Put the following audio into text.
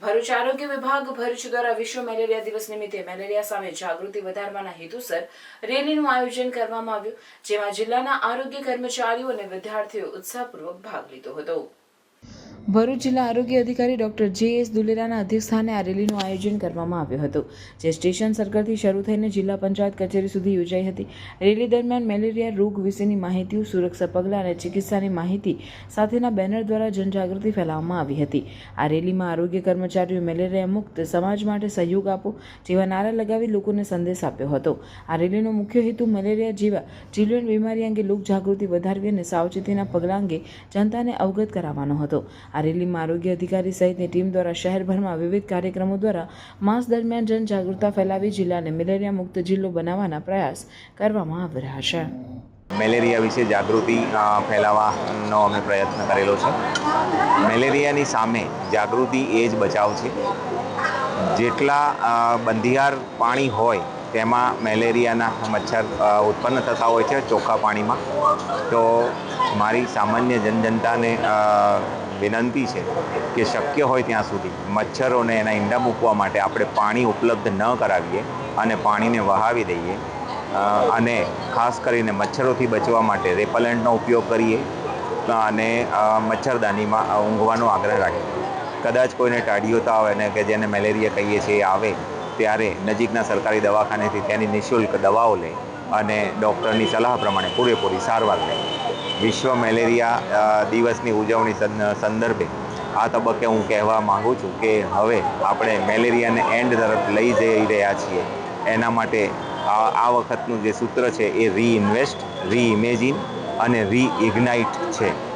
ભરૂચ આરોગ્ય વિભાગ ભરૂચ દ્વારા વિશ્વ મેલેરિયા દિવસ નિમિત્તે મેલેરિયા સામે જાગૃતિ વધારવાના હેતુસર રેલીનું આયોજન કરવામાં આવ્યું, જેમાં જિલ્લાના આરોગ્ય કર્મચારીઓ અને વિદ્યાર્થીઓ ઉત્સાહપૂર્વક ભાગ લીધો હતો। ભરૂચ જિલ્લા આરોગ્ય અધિકારી ડોક્ટર જે.એસ. દુલેરાના અધ્યક્ષસ્થાને આ રેલીનું આયોજન કરવામાં આવ્યું હતું, જે સ્ટેશન સર્કલથી શરૂ થઈને જિલ્લા પંચાયત કચેરી સુધી યોજાઈ હતી। રેલી દરમિયાન મેલેરિયા રોગ વિશેની માહિતી, સુરક્ષા પગલાં અને ચિકિત્સાની માહિતી સાથેના બેનર દ્વારા જનજાગૃતિ ફેલાવવામાં આવી હતી। આ રેલીમાં આરોગ્ય કર્મચારીઓ મેલેરિયા મુક્ત સમાજ માટે સહયોગ આપો જેવા નારા લગાવી લોકોને સંદેશ આપ્યો હતો। આ રેલીનો મુખ્ય હેતુ મેલેરિયા જેવા જીવલેણ બીમારી અંગે લોકજાગૃતિ વધારવી અને સાવચેતીના પગલાં અંગે જનતાને અવગત કરાવવાનો હતો। આ રેલીમાં આરોગ્ય અધિકારી સહિતની ટીમ દ્વારા શહેરભરમાં વિવિધ કાર્યક્રમો દ્વારા માસ દરમિયાન જનજાગૃતતા ફેલાવી જિલ્લાને મેલેરિયા મુક્ત જિલ્લો બનાવવાના પ્રયાસ કરવામાં આવી રહ્યા છે। મેલેરિયા વિશે જાગૃતિ ફેલાવવાનો અમે પ્રયત્ન કરેલો છે। મેલેરિયાની સામે જાગૃતિ એ જ બચાવ છે। જેટલા બંધિયાર પાણી હોય તેમાં મેલેરિયાના મચ્છર ઉત્પન્ન થતા હોય છે ચોખ્ખા પાણીમાં। તો મારી સામાન્ય જનતાને વિનંતી છે કે શક્ય હોય ત્યાં સુધી મચ્છરોને એના ઈંડા મૂકવા માટે આપણે પાણી ઉપલબ્ધ ન કરાવીએ અને પાણીને વહાવી દઈએ, અને ખાસ કરીને મચ્છરોથી બચવા માટે રેપલન્ટનો ઉપયોગ કરીએ અને મચ્છરદાનીમાં ઊંઘવાનો આગ્રહ રાખીએ। કદાચ કોઈને ટાઢિયો તાવ અને કે જેને મેલેરિયા કહીએ છીએ આવે ત્યારે નજીકના સરકારી દવાખાનેથી તેની નિઃશુલ્ક દવાઓ લે અને ડૉક્ટરની સલાહ પ્રમાણે પૂરેપૂરી સારવાર લે। વિશ્વ મેલેરિયા દિવસની ઉજવણી સંદર્ભે આ તબક્કે હું કહેવા માગું છું કે હવે આપણે મેલેરિયાને એન્ડ તરફ લઈ જઈ રહ્યા છીએ। એના માટે આ વખતનું જે સૂત્ર છે એ રીઇન્વેસ્ટ, રીઇમેજિન અને રીઇગ્નાઇટ છે।